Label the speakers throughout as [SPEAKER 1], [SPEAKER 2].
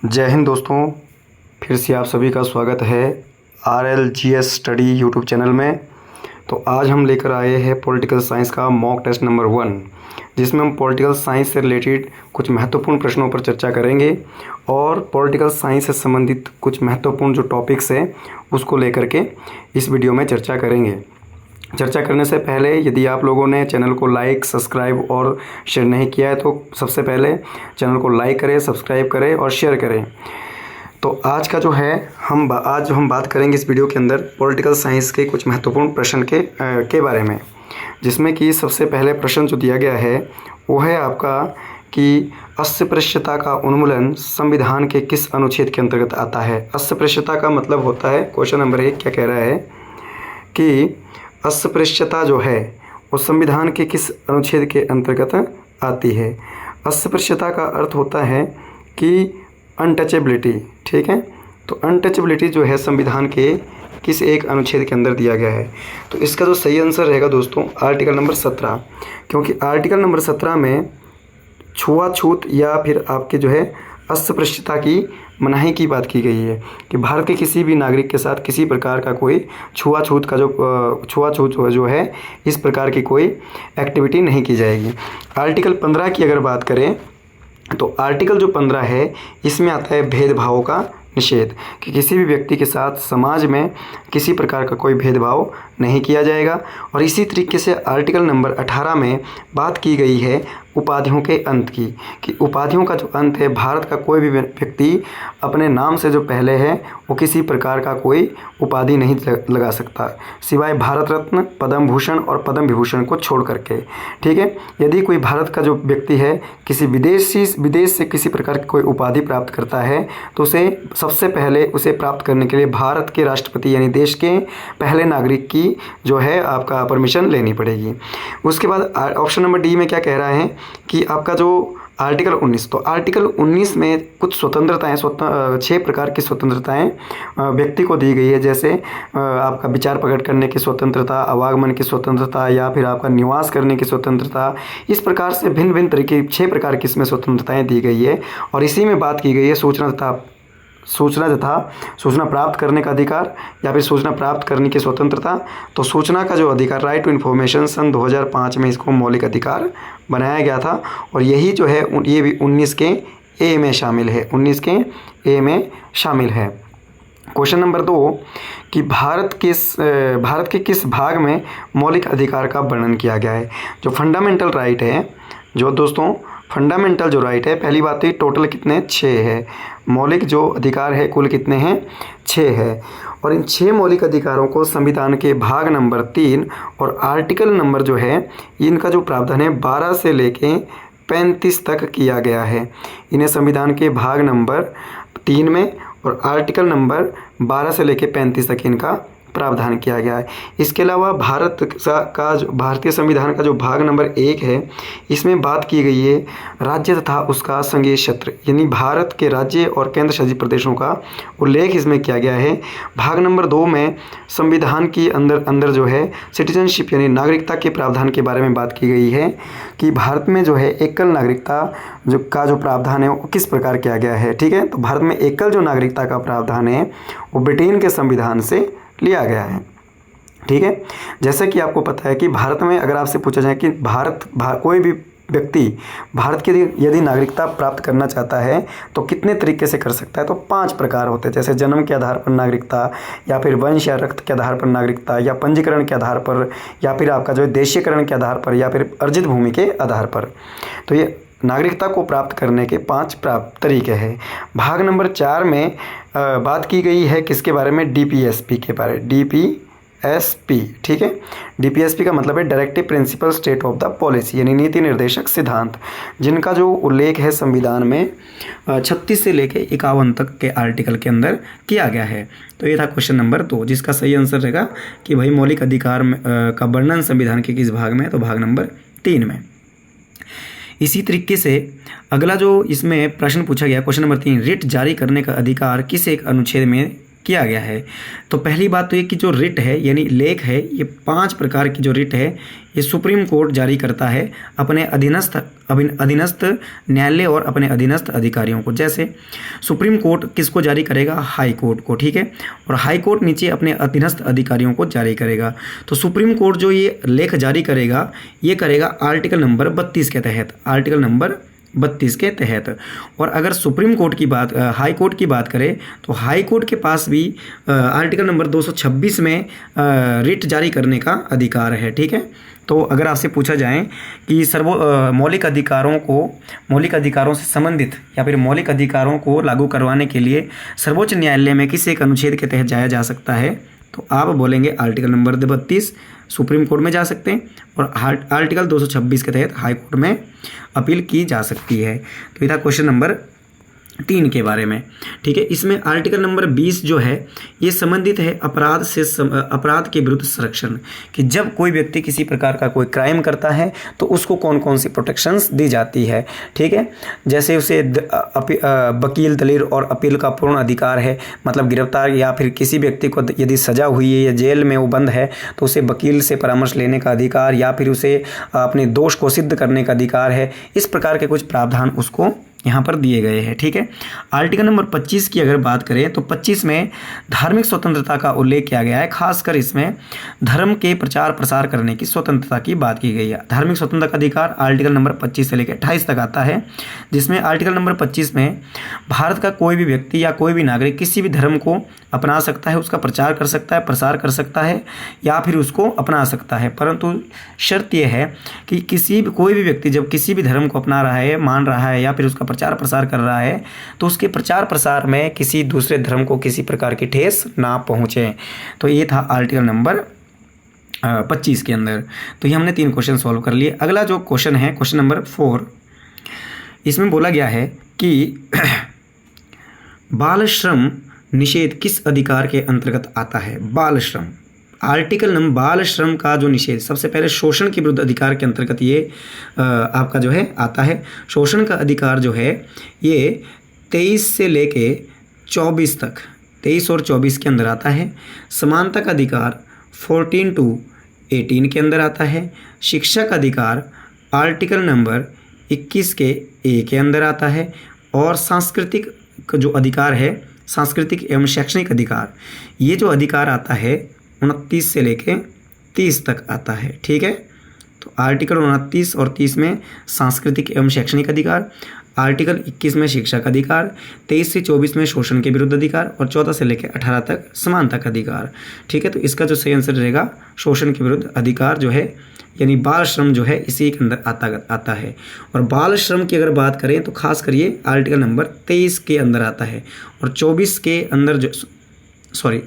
[SPEAKER 1] जय हिंद दोस्तों। फिर से आप सभी का स्वागत है RLGS स्टडी यूट्यूब चैनल में। तो आज हम लेकर आए हैं पॉलिटिकल साइंस का मॉक टेस्ट नंबर 1, जिसमें हम पॉलिटिकल साइंस से रिलेटेड कुछ महत्वपूर्ण प्रश्नों पर चर्चा करेंगे और पॉलिटिकल साइंस से संबंधित कुछ महत्वपूर्ण जो टॉपिक्स हैं उसको लेकर के इस वीडियो में चर्चा करेंगे। चर्चा करने से पहले यदि आप लोगों ने चैनल को लाइक, सब्सक्राइब और शेयर नहीं किया है तो सबसे पहले चैनल को लाइक करें, सब्सक्राइब करें और शेयर करें। तो आज का जो है आज हम बात करेंगे इस वीडियो के अंदर पॉलिटिकल साइंस के कुछ महत्वपूर्ण प्रश्न के बारे में, जिसमें कि सबसे पहले प्रश्न जो दिया गया है वो है आपका कि अस्पृश्यता का उन्मूलन संविधान के किस अनुच्छेद के अंतर्गत आता है। अस्पृश्यता का मतलब होता है, क्वेश्चन नंबर 1 क्या कह रहा है कि अस्पृश्यता जो है वो संविधान के किस अनुच्छेद के अंतर्गत आती है। अस्पृश्यता का अर्थ होता है कि अनटचेबिलिटी, ठीक है। तो अनटचेबिलिटी जो है संविधान के किस एक अनुच्छेद के अंदर दिया गया है। तो इसका जो सही आंसर रहेगा दोस्तों आर्टिकल नंबर 17, क्योंकि आर्टिकल नंबर 17 में छुआछूत या फिर आपके जो है अस्पृश्यता की मनाही की बात की गई है कि भारत के किसी भी नागरिक के साथ किसी प्रकार का कोई छुआछूत जो है इस प्रकार की कोई एक्टिविटी नहीं की जाएगी। आर्टिकल 15 की अगर बात करें तो आर्टिकल जो 15 है इसमें आता है भेदभाव का निषेध, कि किसी भी व्यक्ति के साथ समाज में किसी प्रकार का कोई भेदभाव नहीं किया जाएगा। और इसी तरीके से आर्टिकल नंबर 18 में बात की गई है उपाधियों के अंत की, कि उपाधियों का जो अंत है, भारत का कोई भी व्यक्ति अपने नाम से जो पहले है वो किसी प्रकार का कोई उपाधि नहीं लगा सकता, सिवाय भारत रत्न, पद्म भूषण और पद्म विभूषण को छोड़ करके, ठीक है। यदि कोई भारत का जो व्यक्ति है किसी विदेश से किसी प्रकार की कोई उपाधि प्राप्त करता है तो उसे सबसे पहले उसे प्राप्त करने के लिए भारत के राष्ट्रपति यानी देश के पहले नागरिक की जो है आपका परमिशन लेनी पड़ेगी। उसके बाद ऑप्शन नंबर डी में क्या कह रहा है कि आपका जो आर्टिकल 19, तो आर्टिकल 19 में कुछ स्वतंत्रताएं 6 प्रकार की स्वतंत्रताएं व्यक्ति को दी गई है, जैसे आपका विचार प्रकट करने की स्वतंत्रता, आवागमन की स्वतंत्रता या फिर आपका निवास करने की स्वतंत्रता। इस प्रकार से भिन्न भिन्न तरीके 6 प्रकार की इसमें स्वतंत्रताएं दी गई है। और इसी में बात की गई है सूचना प्राप्त करने का अधिकार या फिर सूचना प्राप्त करने की स्वतंत्रता। तो सूचना का जो अधिकार, राइट टू इन्फॉर्मेशन, सन 2005 में इसको मौलिक अधिकार बनाया गया था। और यही जो है ये भी 19 के ए में शामिल है, 19 के ए में शामिल है। क्वेश्चन नंबर 2 कि भारत के किस भाग में मौलिक अधिकार का वर्णन किया गया है। जो फंडामेंटल राइट है, जो दोस्तों फंडामेंटल जो राइट है, पहली बात तो टोटल कितने 6 है, मौलिक जो अधिकार है कुल कितने हैं 6 है। और इन 6 मौलिक अधिकारों को संविधान के भाग नंबर 3 और आर्टिकल नंबर जो है इनका जो प्रावधान है 12 से लेके 35 तक किया गया है। इन्हें संविधान के भाग नंबर 3 में और आर्टिकल नंबर 12 से लेके 35 तक इनका प्रावधान किया गया है। इसके अलावा भारतीय संविधान का जो भाग नंबर 1 है इसमें बात की गई है राज्य तथा उसका संघीय क्षेत्र, यानी भारत के राज्य और केंद्र शासित प्रदेशों का उल्लेख इसमें किया गया है। भाग नंबर 2 में संविधान की अंदर जो है सिटीजनशिप यानी नागरिकता के प्रावधान के बारे में बात की गई है कि भारत में जो है एकल नागरिकता जो प्रावधान है वो किस प्रकार किया गया है, ठीक है। तो भारत में एकल जो नागरिकता का प्रावधान है वो ब्रिटेन के संविधान से लिया गया है, ठीक है। जैसे कि आपको पता है कि भारत में अगर आपसे पूछा जाए कि कोई भी व्यक्ति भारत की यदि नागरिकता प्राप्त करना चाहता है तो कितने तरीके से कर सकता है, तो 5 प्रकार होते हैं, जैसे जन्म के आधार पर नागरिकता या फिर वंश या रक्त के आधार पर नागरिकता या पंजीकरण के आधार पर या फिर आपका जो है देशीयकरण के आधार पर या फिर अर्जित भूमि के आधार पर। तो ये नागरिकता को प्राप्त करने के 5 तरीके हैं। भाग नंबर 4 में बात की गई है किसके बारे में, DPSP के बारे में, DPSP, ठीक है। DPSP का मतलब है directive principle state of the policy, यानी नीति निर्देशक सिद्धांत, जिनका जो उल्लेख है संविधान में 36 से लेकर 51 तक के आर्टिकल के अंदर किया गया है। तो ये था क्वेश्चन नंबर 2, जिसका सही आंसर रहेगा कि भाई मौलिक अधिकार का वर्णन संविधान के किस भाग में है, तो भाग नंबर 3 में। इसी तरीके से अगला जो इसमें प्रश्न पूछा गया, क्वेश्चन नंबर 3, रिट जारी करने का अधिकार किस एक अनुच्छेद में किया गया है। तो पहली बात तो ये कि जो रिट है यानी लेख है, ये 5 प्रकार की जो रिट है ये सुप्रीम कोर्ट जारी करता है अपने अधीनस्थ न्यायालय और अपने अधीनस्थ अधिकारियों को। जैसे सुप्रीम कोर्ट किसको जारी करेगा? हाई कोर्ट को, ठीक है। और हाई कोर्ट नीचे अपने अधीनस्थ अधिकारियों को जारी करेगा। तो सुप्रीम कोर्ट जो ये लेख जारी करेगा ये करेगा आर्टिकल नंबर 32 के तहत, आर्टिकल नंबर 32 के तहत। और अगर सुप्रीम कोर्ट की बात हाई कोर्ट की बात करें तो हाई कोर्ट के पास भी आर्टिकल नंबर 226 में रिट जारी करने का अधिकार है, ठीक है। तो अगर आपसे पूछा जाए कि मौलिक अधिकारों से संबंधित या फिर मौलिक अधिकारों को लागू करवाने के लिए सर्वोच्च न्यायालय में किस एक अनुच्छेद के तहत जाया जा सकता है, तो आप बोलेंगे आर्टिकल नंबर 32 सुप्रीम कोर्ट में जा सकते हैं और आर्टिकल 226 के तहत हाई कोर्ट में अपील की जा सकती है। तो ये था क्वेश्चन नंबर 3 के बारे में, ठीक है। इसमें आर्टिकल नंबर 20 जो है ये संबंधित है अपराध के विरुद्ध संरक्षण, कि जब कोई व्यक्ति किसी प्रकार का कोई क्राइम करता है तो उसको कौन कौन सी प्रोटेक्शंस दी जाती है, ठीक है। जैसे उसे वकील, दलील और अपील का पूर्ण अधिकार है, मतलब गिरफ्तार या फिर किसी व्यक्ति को यदि सजा हुई है या जेल में वो बंद है तो उसे वकील से परामर्श लेने का अधिकार या फिर उसे अपने दोष को सिद्ध करने का अधिकार है। इस प्रकार के कुछ प्रावधान उसको यहाँ पर दिए गए हैं, ठीक है। आर्टिकल नंबर 25 की अगर बात करें तो 25 में धार्मिक स्वतंत्रता का उल्लेख किया गया है। खासकर इसमें धर्म के प्रचार प्रसार करने की स्वतंत्रता की बात की गई है। धार्मिक स्वतंत्रता का अधिकार आर्टिकल नंबर 25 से लेकर 28 तक आता है, जिसमें आर्टिकल नंबर 25 में भारत का कोई भी व्यक्ति या कोई भी नागरिक किसी भी धर्म को अपना सकता है, उसका प्रचार कर सकता है, प्रसार कर सकता है या फिर उसको अपना सकता है। परंतु शर्त यह है कि कोई भी व्यक्ति जब किसी भी धर्म को अपना रहा है, मान रहा है या फिर उसका प्रचार प्रसार कर रहा है तो उसके प्रचार प्रसार में किसी दूसरे धर्म को किसी प्रकार की ठेस ना पहुंचे। तो ये था आर्टिकल नंबर 25 के अंदर। तो ये हमने 3 क्वेश्चन सॉल्व कर लिए। अगला जो क्वेश्चन है क्वेश्चन नंबर 4, इसमें बोला गया है कि बाल श्रम निषेध किस अधिकार के अंतर्गत आता है? बाल श्रम, आर्टिकल नंबर बाल श्रम का जो निषेध, सबसे पहले शोषण के विरुद्ध अधिकार के अंतर्गत ये आपका जो है आता है। शोषण का अधिकार जो है ये 23 से लेके 24 तक, 23 और 24 के अंदर आता है। समानता का अधिकार 14 to 18 के अंदर आता है। शिक्षा का अधिकार आर्टिकल नंबर 21 के ए के अंदर आता है। और सांस्कृतिक जो अधिकार है, सांस्कृतिक एवं शैक्षणिक अधिकार, ये जो अधिकार आता है 29 से लेके 30 तक आता है, ठीक है। तो आर्टिकल 29 और 30 में सांस्कृतिक एवं शैक्षणिक अधिकार, आर्टिकल 21 में शिक्षा का अधिकार, 23 से 24 में शोषण के विरुद्ध अधिकार और 14 से लेकर 18 तक समानता का अधिकार, ठीक है। तो इसका जो सही आंसर रहेगा शोषण के विरुद्ध अधिकार जो है यानी बाल श्रम जो है इसी के अंदर आता है। और बाल श्रम की अगर बात करें तो खास करिए आर्टिकल नंबर 23 के अंदर आता है और 24 के अंदर जो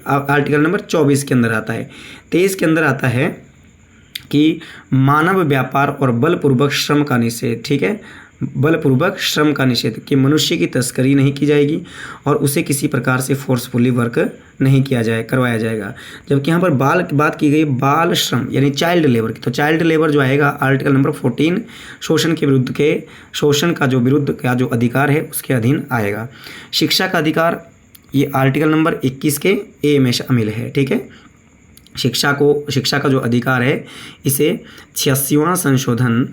[SPEAKER 1] आर्टिकल नंबर 24 के अंदर आता है। 23 के अंदर आता है कि मानव व्यापार और बलपूर्वक श्रम का निषेध, ठीक है। बलपूर्वक श्रम का निषेध कि मनुष्य की तस्करी नहीं की जाएगी और उसे किसी प्रकार से फोर्सफुली वर्क नहीं करवाया जाएगा। जबकि यहाँ पर बात की गई बाल श्रम यानी चाइल्ड लेबर की, तो चाइल्ड लेबर जो आएगा आर्टिकल नंबर 14 शोषण का जो अधिकार है उसके अधीन आएगा। शिक्षा का अधिकार ये आर्टिकल नंबर 21 के ए में शामिल है, ठीक है। शिक्षा का जो अधिकार है इसे 86वां संशोधन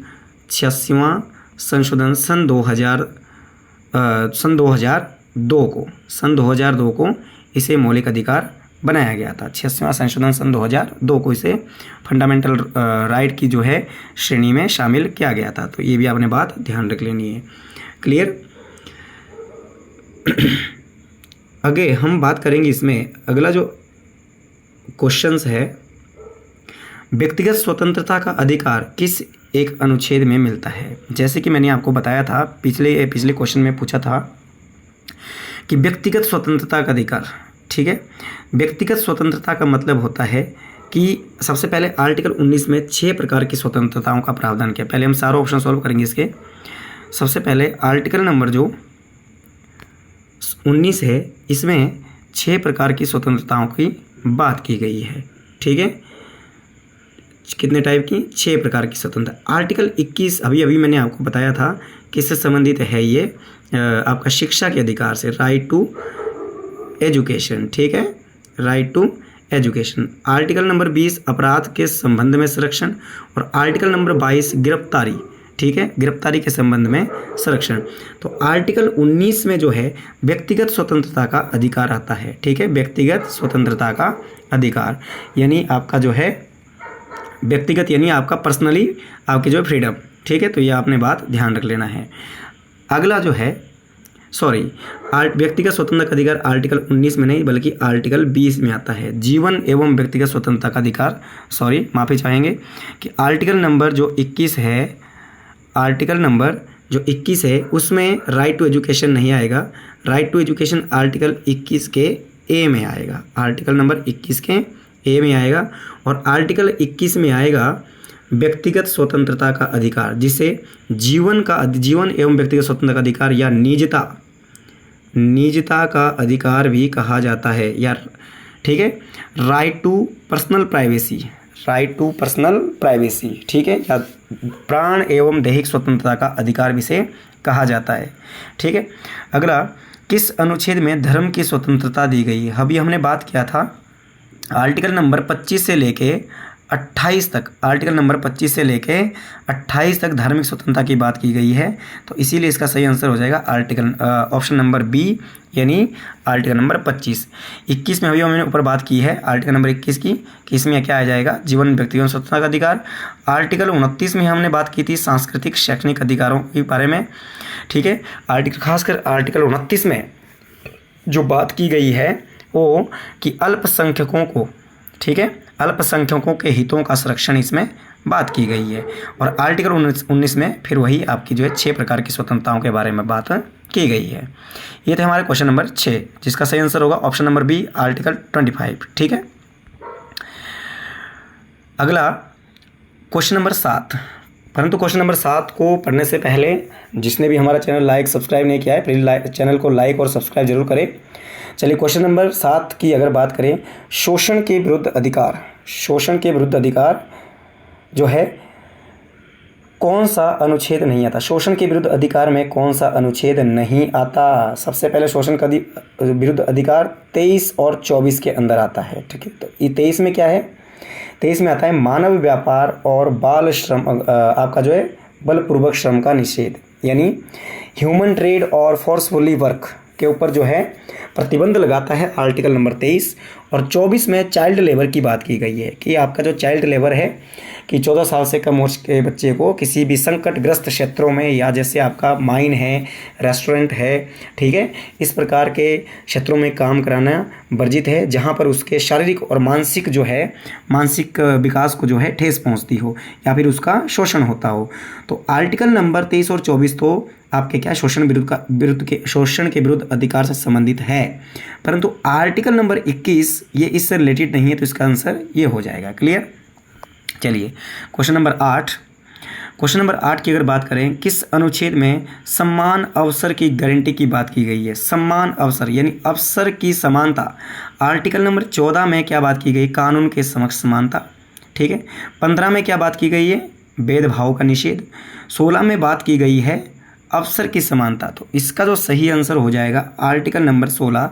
[SPEAKER 1] सन 2002 को इसे मौलिक अधिकार बनाया गया था। 86वां संशोधन सन 2002 को इसे फंडामेंटल राइट की जो है श्रेणी में शामिल किया गया था। तो ये भी आपने बात ध्यान रख लेनी है। क्लियर। आगे हम बात करेंगे इसमें अगला जो क्वेश्चंस है, व्यक्तिगत स्वतंत्रता का अधिकार किस एक अनुच्छेद में मिलता है? जैसे कि मैंने आपको बताया था पिछले क्वेश्चन में पूछा था कि व्यक्तिगत स्वतंत्रता का अधिकार, ठीक है। व्यक्तिगत स्वतंत्रता का मतलब होता है कि सबसे पहले आर्टिकल 19 में 6 प्रकार की स्वतंत्रताओं का प्रावधान किया। पहले हम सारे ऑप्शन सॉल्व करेंगे इसके। सबसे पहले आर्टिकल नंबर जो 19 है इसमें 6 प्रकार की स्वतंत्रताओं की बात की गई है, ठीक है। कितने टाइप की? 6 प्रकार की स्वतंत्रता। आर्टिकल 21 अभी मैंने आपको बताया था किससे संबंधित है, ये आपका शिक्षा के अधिकार से, राइट टू एजुकेशन, ठीक है, right to education. Article number 20 अपराध के संबंध में संरक्षण, और आर्टिकल नंबर 22 गिरफ्तारी, ठीक है, गिरफ्तारी के संबंध में संरक्षण। तो आर्टिकल 19 में जो है व्यक्तिगत स्वतंत्रता का अधिकार आता है, ठीक है, व्यक्तिगत स्वतंत्रता का अधिकार, यानी आपका जो है व्यक्तिगत यानी आपका पर्सनली आपकी जो है फ्रीडम, ठीक है, तो ये आपने बात ध्यान रख लेना है। अगला जो है व्यक्तिगत स्वतंत्रता का अधिकार आर्टिकल 19 में नहीं बल्कि आर्टिकल 20 में आता है। जीवन एवं व्यक्तिगत स्वतंत्रता का अधिकार, माफ़ी चाहेंगे कि आर्टिकल नंबर जो 21 है, आर्टिकल नंबर जो 21 है उसमें राइट टू एजुकेशन नहीं आएगा। राइट टू एजुकेशन आर्टिकल 21 के ए में आएगा, आर्टिकल नंबर 21 के ए में आएगा, और आर्टिकल 21 में आएगा व्यक्तिगत स्वतंत्रता का अधिकार, जिसे जीवन एवं व्यक्तिगत स्वतंत्रता का अधिकार या निजता का अधिकार भी कहा जाता है यार, ठीक है। Right to personal privacy, right to personal privacy, ठीक है, या प्राण एवं दैहिक स्वतंत्रता का अधिकार भी से कहा जाता है, ठीक है। अगला, किस अनुच्छेद में धर्म की स्वतंत्रता दी गई है? अभी हमने बात किया था आर्टिकल नंबर 25 से लेके 28 तक, आर्टिकल नंबर 25 से लेके 28 तक धार्मिक स्वतंत्रता की बात की गई है, तो इसीलिए इसका सही आंसर हो जाएगा ऑप्शन नंबर बी, यानी आर्टिकल नंबर 25। 21 में अभी हमने ऊपर बात की है आर्टिकल नंबर 21 की, कि इसमें क्या आ जाएगा, जीवन व्यक्तिगत स्वतंत्रता का अधिकार। आर्टिकल 29 में हमने बात की थी सांस्कृतिक शैक्षणिक अधिकारों के बारे में, ठीक है। खासकर आर्टिकल 29 में जो बात की गई है वो कि अल्पसंख्यकों को, ठीक है, अल्पसंख्यकों के हितों का संरक्षण इसमें बात की गई है। और आर्टिकल 19 में फिर वही आपकी जो है 6 प्रकार की स्वतंत्रताओं के बारे में बात की गई है। ये थे हमारे क्वेश्चन नंबर 6, जिसका सही आंसर होगा ऑप्शन नंबर बी, आर्टिकल 25, ठीक है। अगला क्वेश्चन नंबर 7, परंतु क्वेश्चन नंबर 7 को पढ़ने से पहले जिसने भी हमारा चैनल लाइक सब्सक्राइब नहीं किया है प्लीज़ चैनल को लाइक और सब्सक्राइब जरूर करें। चलिए क्वेश्चन नंबर 7 की अगर बात करें, शोषण के विरुद्ध अधिकार, शोषण के विरुद्ध अधिकार जो है कौन सा अनुच्छेद नहीं आता? शोषण के विरुद्ध अधिकार में कौन सा अनुच्छेद नहीं आता? सबसे पहले शोषण का विरुद्ध अधिकार 23 और 24 के अंदर आता है, ठीक है। तो ये 23 में क्या है? 23 में आता है मानव व्यापार और बाल श्रम, आपका जो है बलपूर्वक श्रम का निषेध, यानी ह्यूमन ट्रेड और फोर्सफुली वर्क के ऊपर जो है प्रतिबंध लगाता है आर्टिकल नंबर 23। और 24 में चाइल्ड लेबर की बात की गई है कि आपका जो चाइल्ड लेबर है कि 14 साल से कम उम्र के बच्चे को किसी भी संकटग्रस्त क्षेत्रों में, या जैसे आपका माइन है, रेस्टोरेंट है, ठीक है, इस प्रकार के क्षेत्रों में काम कराना वर्जित है, जहां पर उसके शारीरिक और मानसिक जो है मानसिक विकास को जो है ठेस पहुंचती हो या फिर उसका शोषण होता हो। तो आर्टिकल नंबर 23 और 24 तो आपके क्या शोषण के विरुद्ध अधिकार से संबंधित है, परंतु आर्टिकल नंबर 21 ये इससे रिलेटेड नहीं है, तो इसका आंसर ये हो जाएगा। क्लियर? चलिए क्वेश्चन नंबर 8, क्वेश्चन नंबर 8 की अगर बात करें, किस अनुच्छेद में समान अवसर की गारंटी की बात की गई है? समान अवसर यानी अवसर की समानता। आर्टिकल नंबर 14 में क्या बात की गई? कानून के समक्ष समानता, ठीक है। 15 में क्या बात की गई है? भेदभाव का निषेध। 16 में बात की गई है अवसर की समानता। तो इसका जो सही आंसर हो जाएगा आर्टिकल नंबर 16,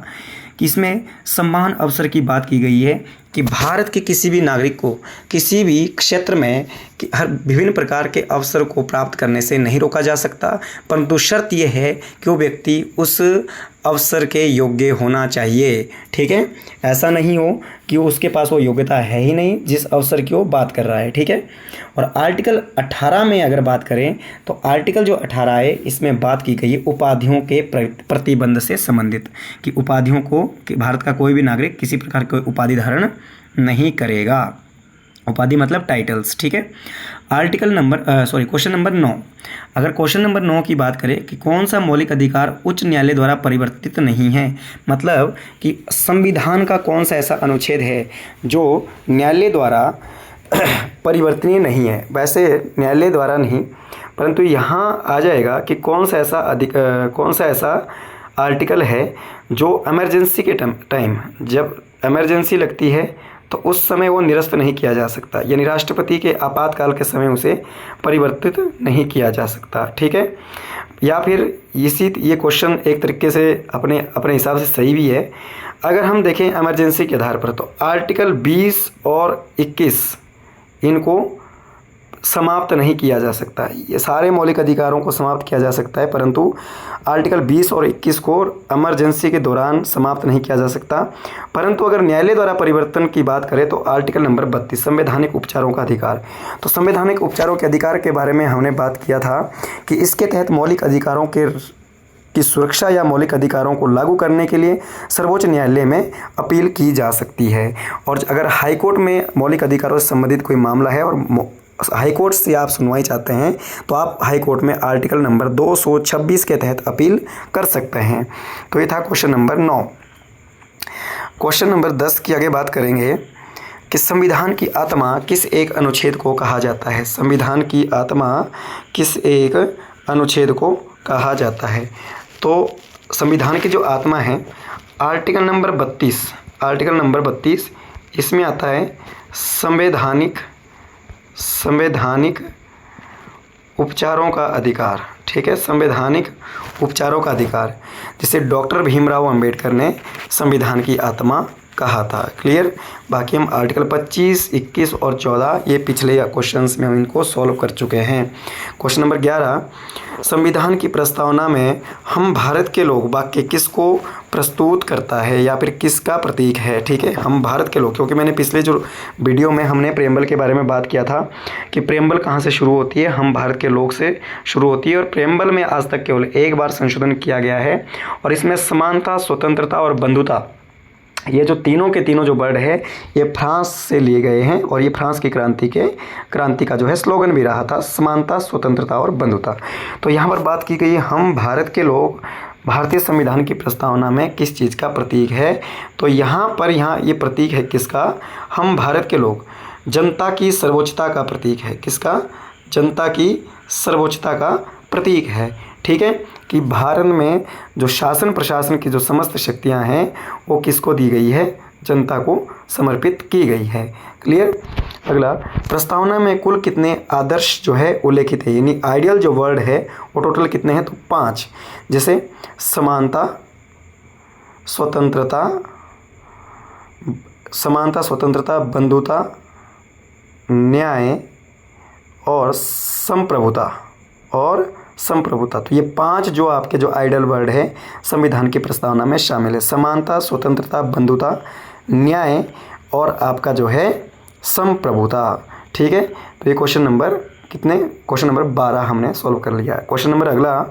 [SPEAKER 1] कि इसमें समान अवसर की बात की गई है कि भारत के किसी भी नागरिक को किसी भी क्षेत्र में हर विभिन्न प्रकार के अवसर को प्राप्त करने से नहीं रोका जा सकता, परंतु शर्त यह है कि वो व्यक्ति उस अवसर के योग्य होना चाहिए, ठीक है। ऐसा नहीं हो कि उसके पास वो योग्यता है ही नहीं जिस अवसर की वो बात कर रहा है, ठीक है। और आर्टिकल 18 में अगर बात करें तो आर्टिकल जो 18 है इसमें बात की गई है उपाधियों के प्रतिबंध से संबंधित, कि उपाधियों को कि भारत का कोई भी नागरिक किसी प्रकार की उपाधि धारण नहीं करेगा। उपाधि मतलब टाइटल्स, ठीक है। क्वेश्चन नंबर 9, अगर क्वेश्चन नंबर 9 की बात करें कि कौन सा मौलिक अधिकार उच्च न्यायालय द्वारा परिवर्तित नहीं है, मतलब कि संविधान का कौन सा ऐसा अनुच्छेद है जो न्यायालय द्वारा परिवर्तनीय नहीं है। वैसे न्यायालय द्वारा नहीं, परंतु यहाँ आ जाएगा कि कौन सा ऐसा आर्टिकल है जो इमरजेंसी के टाइम जब इमरजेंसी लगती है तो उस समय वो निरस्त नहीं किया जा सकता, यानी राष्ट्रपति के आपातकाल के समय उसे परिवर्तित नहीं किया जा सकता, ठीक है। या फिर ये क्वेश्चन एक तरीके से अपने हिसाब से सही भी है। अगर हम देखें इमरजेंसी के आधार पर तो आर्टिकल 20 और 21 इनको समाप्त नहीं किया जा सकता। ये सारे मौलिक अधिकारों को समाप्त किया जा सकता है, परंतु आर्टिकल 20 और 21 को इमरजेंसी के दौरान समाप्त नहीं किया जा सकता। परंतु अगर न्यायालय द्वारा परिवर्तन की बात करें तो आर्टिकल नंबर 32 संवैधानिक उपचारों का अधिकार। तो संवैधानिक उपचारों के अधिकार के बारे में हमने बात किया था कि इसके तहत मौलिक अधिकारों की सुरक्षा या मौलिक अधिकारों को लागू करने के लिए सर्वोच्च न्यायालय में अपील की जा सकती है। और अगर हाईकोर्ट में मौलिक अधिकारों से संबंधित कोई मामला है और हाईकोर्ट से आप सुनवाई चाहते हैं तो आप हाईकोर्ट में आर्टिकल नंबर 226 के तहत अपील कर सकते हैं। तो ये था क्वेश्चन नंबर 9। क्वेश्चन नंबर 10 की आगे बात करेंगे कि संविधान की आत्मा किस एक अनुच्छेद को कहा जाता है। संविधान की आत्मा किस एक अनुच्छेद को कहा जाता है। तो संविधान की जो आत्मा है आर्टिकल नंबर 32 इसमें आता है संवैधानिक उपचारों का अधिकार। ठीक है, संवैधानिक उपचारों का अधिकार, जिसे डॉक्टर भीमराव अंबेडकर ने संविधान की आत्मा कहा था। क्लियर। बाकी हम आर्टिकल 25, 21 और 14 ये पिछले क्वेश्चंस में हम इनको सॉल्व कर चुके हैं। क्वेश्चन नंबर 11 संविधान की प्रस्तावना में हम भारत के लोग वाक्य किसको प्रस्तुत करता है या फिर किसका प्रतीक है। ठीक है, हम भारत के लोग, क्योंकि मैंने पिछले जो वीडियो में हमने प्रेम्बल के बारे में बात किया था कि प्रेम्बल कहाँ से शुरू होती है, हम भारत के लोग से शुरू होती है। और प्रेम्बल में आज तक केवल एक बार संशोधन किया गया है और इसमें समानता, स्वतंत्रता और बंधुता, ये जो तीनों के तीनों जो वर्ड है ये फ्रांस से लिए गए हैं और ये फ्रांस की क्रांति का जो है स्लोगन भी रहा था, समानता, स्वतंत्रता और बंधुता। तो यहाँ पर बात की गई हम भारत के लोग भारतीय संविधान की प्रस्तावना में किस चीज़ का प्रतीक है। तो यहाँ ये प्रतीक है किसका, हम भारत के लोग जनता की सर्वोच्चता का प्रतीक है। किसका, जनता की सर्वोच्चता का प्रतीक है। ठीक है, कि भारत में जो शासन प्रशासन की जो समस्त शक्तियां हैं वो किसको दी गई है, जनता को समर्पित की गई है। क्लियर। अगला, प्रस्तावना में कुल कितने आदर्श जो है उल्लेखित है, यानी आइडियल जो वर्ड है वो टोटल कितने हैं, तो 5। जैसे समानता, स्वतंत्रता, बंधुता, न्याय और संप्रभुता। तो ये 5 जो आपके जो आइडियल वर्ड है संविधान की प्रस्तावना में शामिल है। समानता, स्वतंत्रता, बंधुता, न्याय और आपका जो है संप्रभुता। ठीक है, तो ये क्वेश्चन नंबर 12 हमने सॉल्व कर लिया है। क्वेश्चन नंबर अगला,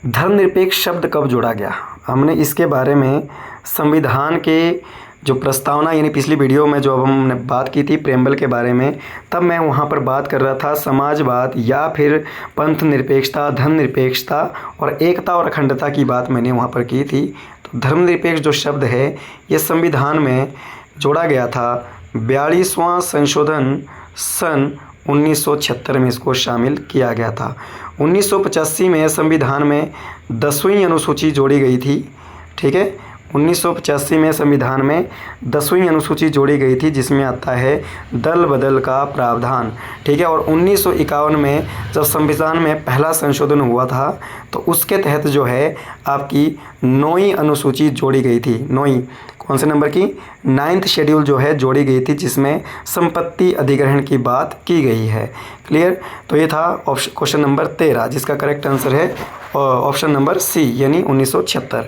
[SPEAKER 1] धर्मनिरपेक्ष शब्द कब जोड़ा गया। हमने इसके बारे में संविधान के जो प्रस्तावना यानी पिछली वीडियो में जो अब हमने बात की थी प्रेम्बल के बारे में, तब मैं वहाँ पर बात कर रहा था समाजवाद या फिर पंथ निरपेक्षता, धर्म निरपेक्षता और एकता और अखंडता की बात मैंने वहाँ पर की थी। तो धर्मनिरपेक्ष जो शब्द है ये संविधान में जोड़ा गया था। 42वां संशोधन सन 1976 में इसको शामिल किया गया था। 1985 में संविधान में 10वीं अनुसूची जोड़ी गई थी। ठीक है, 1985 में संविधान में 10वीं अनुसूची जोड़ी गई थी जिसमें आता है दल बदल का प्रावधान। ठीक है, और 1951 में जब संविधान में पहला संशोधन हुआ था तो उसके तहत जो है आपकी 9वीं अनुसूची जोड़ी गई थी। 9वीं कौन से नंबर की, 9th शेड्यूल जो है जोड़ी गई थी जिसमें संपत्ति अधिग्रहण की बात की गई है। क्लियर। तो ये था क्वेश्चन नंबर 13 जिसका करेक्ट आंसर है ऑप्शन नंबर सी यानी 1976।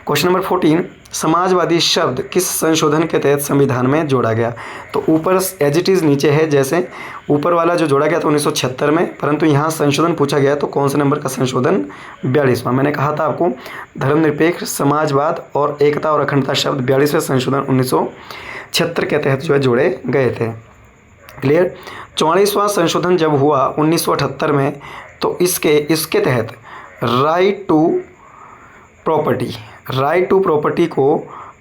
[SPEAKER 1] क्वेश्चन नंबर 14, समाजवादी शब्द किस संशोधन के तहत संविधान में जोड़ा गया। तो ऊपर एज इट इज़ नीचे है, जैसे ऊपर वाला जो जोड़ा गया था 1976 में, परंतु यहाँ संशोधन पूछा गया तो कौन से नंबर का संशोधन, 42वां। मैंने कहा था आपको धर्मनिरपेक्ष, समाजवाद और एकता और अखंडता शब्द 42वें संशोधन 1976 के तहत जो है जोड़े गए थे। क्लियर। 44वां संशोधन जब हुआ 1978 में तो इसके तहत राइट टू प्रॉपर्टी को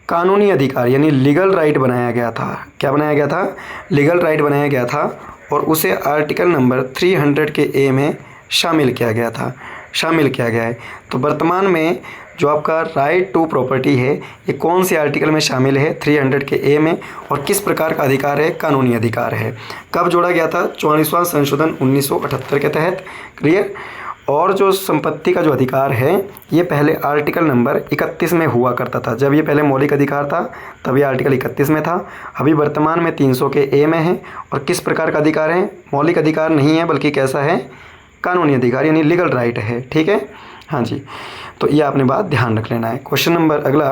[SPEAKER 1] कानूनी अधिकार यानी लीगल राइट बनाया गया था। क्या बनाया गया था, लीगल राइट बनाया गया था और उसे आर्टिकल नंबर 300 के ए में शामिल किया गया है। तो वर्तमान में जो आपका राइट टू प्रॉपर्टी है ये कौन से आर्टिकल में शामिल है, 300 के ए में, और किस प्रकार का अधिकार है, कानूनी अधिकार है। कब जोड़ा गया था, 44वां संशोधन 1978 के तहत। क्लियर। और जो संपत्ति का जो अधिकार है ये पहले आर्टिकल नंबर 31 में हुआ करता था। जब ये पहले मौलिक अधिकार था तब ये आर्टिकल 31 में था। अभी वर्तमान में 300 के ए में है। और किस प्रकार का अधिकार है? मौलिक अधिकार नहीं है बल्कि कैसा है? कानूनी अधिकार यानी लीगल राइट है। ठीक है, हाँ जी, तो ये आपने बात ध्यान रख लेना है। क्वेश्चन नंबर अगला,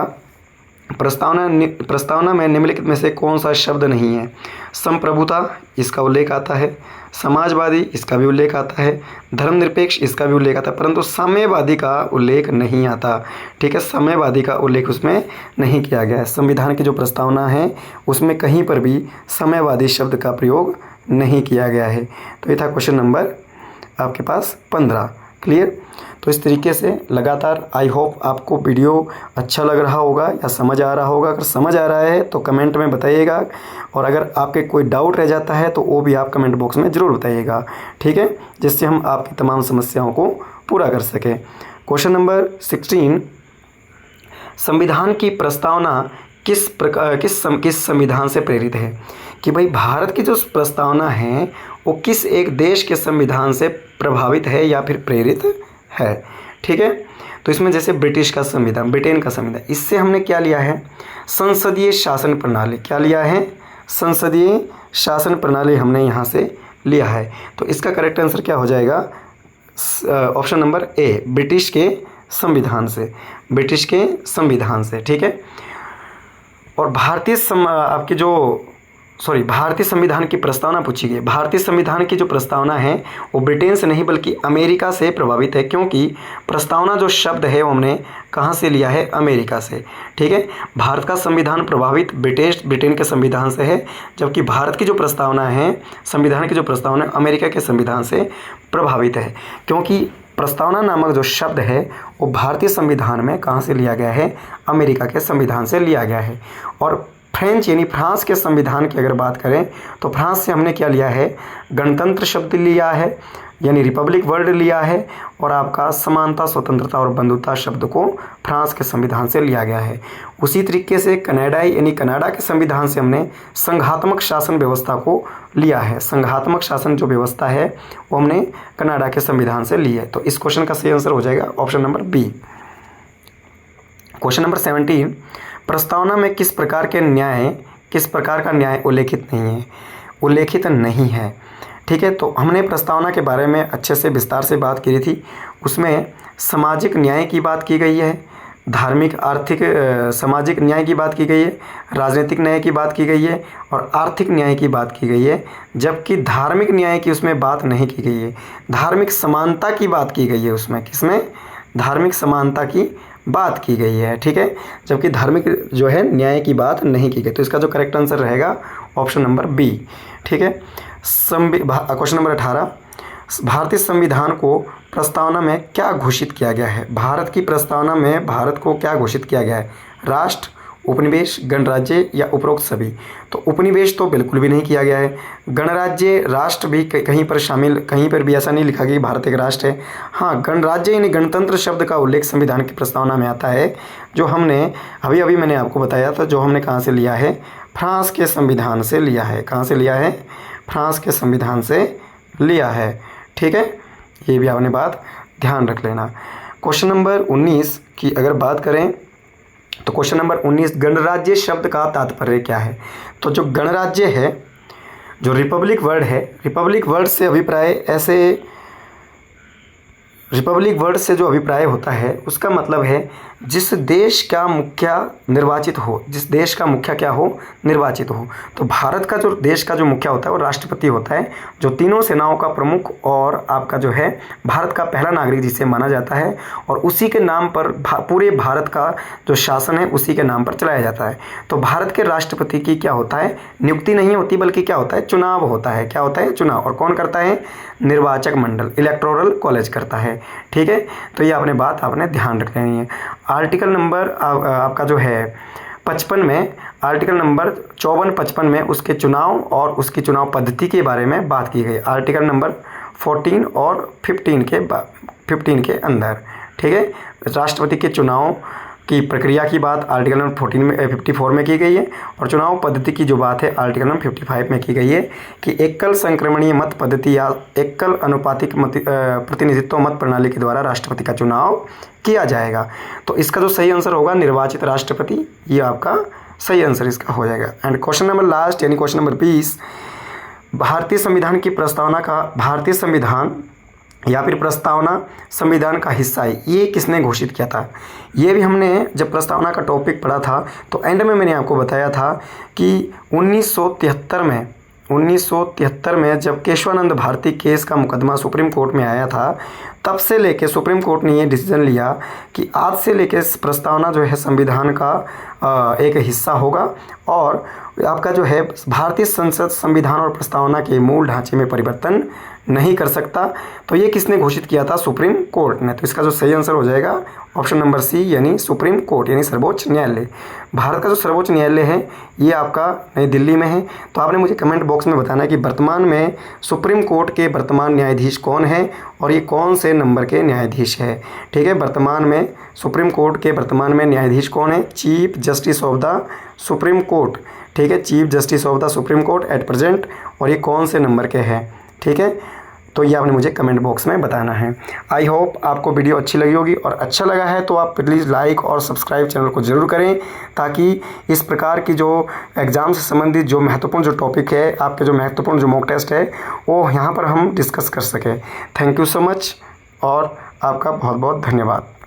[SPEAKER 1] प्रस्तावना में निम्नलिखित में से कौन सा शब्द नहीं है? संप्रभुता, इसका उल्लेख आता है। समाजवादी, इसका भी उल्लेख आता है। धर्मनिरपेक्ष, इसका भी उल्लेख आता है, परंतु साम्यवादी का उल्लेख नहीं आता। ठीक है, साम्यवादी का उल्लेख उसमें नहीं किया गया है। संविधान की जो प्रस्तावना है उसमें कहीं पर भी साम्यवादी शब्द का प्रयोग नहीं किया गया है। तो ये था क्वेश्चन नंबर आपके पास 15। क्लियर? तो इस तरीके से लगातार आई होप आपको वीडियो अच्छा लग रहा होगा या समझ आ रहा होगा। अगर समझ आ रहा है तो कमेंट में बताइएगा, और अगर आपके कोई डाउट रह जाता है तो वो भी आप कमेंट बॉक्स में ज़रूर बताइएगा। ठीक है, जिससे हम आपकी तमाम समस्याओं को पूरा कर सकें। क्वेश्चन नंबर 16, संविधान की प्रस्तावना किस संविधान से प्रेरित है? कि भाई भारत की जो प्रस्तावना है वो किस एक देश के संविधान से प्रभावित है या फिर प्रेरित है। ठीक है, तो इसमें जैसे ब्रिटिश का संविधान, ब्रिटेन का संविधान, इससे हमने क्या लिया है? संसदीय शासन प्रणाली। क्या लिया है? संसदीय शासन प्रणाली हमने यहाँ से लिया है। तो इसका करेक्ट आंसर क्या हो जाएगा? ऑप्शन नंबर ए, ब्रिटिश के संविधान से, ब्रिटिश के संविधान से। ठीक है, और भारतीय संविधान की प्रस्तावना पूछी गई। भारतीय संविधान की जो प्रस्तावना है वो ब्रिटेन से नहीं बल्कि अमेरिका से प्रभावित है, क्योंकि प्रस्तावना जो शब्द है वो हमने कहाँ से लिया है? अमेरिका से। ठीक है, भारत का संविधान प्रभावित ब्रिटेन के संविधान से है, जबकि भारत की जो प्रस्तावना है, संविधान की जो प्रस्तावना है, अमेरिका के संविधान से प्रभावित है। क्योंकि प्रस्तावना नामक जो शब्द है वो भारतीय संविधान में कहाँ से लिया गया है? अमेरिका के संविधान से लिया गया है। और फ्रेंच यानी फ्रांस के संविधान की अगर बात करें तो फ्रांस से हमने क्या लिया है? गणतंत्र शब्द लिया है, यानी रिपब्लिक वर्ड लिया है, और आपका समानता, स्वतंत्रता और बंधुता शब्द को फ्रांस के संविधान से लिया गया है। उसी तरीके से कनाडाई यानी कनाडा के संविधान से हमने संघात्मक शासन व्यवस्था को लिया है। संघात्मक शासन जो व्यवस्था है वो हमने कनाडा के संविधान से ली है। तो इस क्वेश्चन का सही आंसर हो जाएगा option number B. Question number 17, प्रस्तावना में किस प्रकार का न्याय उल्लेखित नहीं है? ठीक है, तो हमने प्रस्तावना के बारे में अच्छे से विस्तार से बात की थी। उसमें सामाजिक न्याय की बात की गई है, धार्मिक, आर्थिक, सामाजिक न्याय की बात की गई है, राजनीतिक न्याय की बात की गई है और आर्थिक न्याय की बात की गई है, जबकि धार्मिक न्याय की उसमें बात नहीं की गई है। धार्मिक समानता की बात की गई है उसमें, किसमें? धार्मिक समानता की बात की गई है। ठीक है, जबकि धार्मिक जो है न्याय की बात नहीं की गई। तो इसका जो करेक्ट आंसर रहेगा ऑप्शन नंबर बी। ठीक है, क्वेश्चन नंबर 18, भारतीय संविधान को प्रस्तावना में क्या घोषित किया गया है? भारत की प्रस्तावना में भारत को क्या घोषित किया गया है? राष्ट्र, उपनिवेश, गणराज्य या उपरोक्त सभी? तो उपनिवेश तो बिल्कुल भी नहीं किया गया है। गणराज्य, राष्ट्र भी कहीं पर भी ऐसा नहीं लिखा कि भारत एक राष्ट्र है। हाँ, गणराज्य यानी गणतंत्र शब्द का उल्लेख संविधान की प्रस्तावना में आता है, जो हमने अभी मैंने आपको बताया था, जो हमने कहाँ से लिया है? फ्रांस के संविधान से लिया है। कहाँ से लिया है? फ्रांस के संविधान से लिया है। ठीक है, ये भी आपने बात ध्यान रख लेना। क्वेश्चन नंबर 19 की अगर बात करें तो क्वेश्चन नंबर 19, गणराज्य शब्द का तात्पर्य क्या है? तो जो गणराज्य है, जो रिपब्लिक वर्ड है, रिपब्लिक वर्ड से जो अभिप्राय होता है उसका मतलब है जिस देश का मुखिया निर्वाचित हो, जिस देश का मुखिया क्या हो? निर्वाचित हो। तो भारत का जो देश का जो मुखिया होता है वो राष्ट्रपति होता है, जो तीनों सेनाओं का प्रमुख और आपका जो है भारत का पहला नागरिक जिसे माना जाता है, और उसी के नाम पर पूरे भारत का जो शासन है उसी के नाम पर चलाया जाता है। तो भारत के राष्ट्रपति की क्या होता है? नियुक्ति नहीं होती बल्कि क्या होता है? चुनाव होता है। क्या होता है? चुनाव। और कौन करता है? निर्वाचक मंडल, इलेक्टोरल कॉलेज करता है। ठीक है, तो ये आपने ध्यान रख लेनी है। आर्टिकल नंबर आपका जो है 55 में, आर्टिकल नंबर 54-55 में उसके चुनाव और उसकी चुनाव पद्धति के बारे में बात की गई। आर्टिकल नंबर 14 और 15 के अंदर। ठीक है, राष्ट्रपति के चुनाव की प्रक्रिया की बात आर्टिकल नंबर 54 में की गई है, और चुनाव पद्धति की जो बात है आर्टिकल नंबर 55 में की गई है कि एकल संक्रमणीय मत पद्धति या एकल अनुपातिक प्रतिनिधित्व मत प्रणाली के द्वारा राष्ट्रपति का चुनाव किया जाएगा। तो इसका जो सही आंसर होगा निर्वाचित राष्ट्रपति, ये आपका सही आंसर इसका हो जाएगा। एंड क्वेश्चन नंबर लास्ट यानी क्वेश्चन नंबर 20, भारतीय संविधान की प्रस्तावना का भारतीय संविधान या फिर प्रस्तावना संविधान का हिस्सा है, ये किसने घोषित किया था। ये भी हमने जब प्रस्तावना का टॉपिक पढ़ा था तो एंड में मैंने आपको बताया था कि 1973 में जब केशवानंद भारती केस का मुकदमा सुप्रीम कोर्ट में आया था, तब से लेके सुप्रीम कोर्ट ने ये डिसीजन लिया कि आज से लेके प्रस्तावना जो है संविधान का एक हिस्सा होगा, और आपका जो है भारतीय संसद संविधान और प्रस्तावना के मूल ढांचे में परिवर्तन नहीं कर सकता। तो ये किसने घोषित किया था, सुप्रीम कोर्ट ने। तो इसका जो सही आंसर हो जाएगा ऑप्शन नंबर सी यानी सुप्रीम कोर्ट यानी सर्वोच्च न्यायालय। भारत का जो सर्वोच्च न्यायालय है ये आपका नई दिल्ली में है। तो आपने मुझे कमेंट बॉक्स में बताना है कि वर्तमान में सुप्रीम कोर्ट के वर्तमान न्यायाधीश कौन है और ये कौन से नंबर के न्यायाधीश है। ठीक है, वर्तमान में सुप्रीम कोर्ट के वर्तमान में न्यायाधीश कौन है, chief justice of the supreme court. ठीक है, chief justice of the supreme court at present, और ये कौन से नंबर के हैं। ठीक है, तो ये आपने मुझे कमेंट बॉक्स में बताना है। आई होप आपको वीडियो अच्छी लगी होगी, और अच्छा लगा है तो आप प्लीज़ लाइक और सब्सक्राइब चैनल को ज़रूर करें, ताकि इस प्रकार की जो एग्ज़ाम से संबंधित जो महत्वपूर्ण जो टॉपिक है, आपके जो महत्वपूर्ण जो मॉक टेस्ट है वो यहाँ पर हम डिस्कस कर सकें। थैंक यू सो मच और आपका बहुत बहुत धन्यवाद।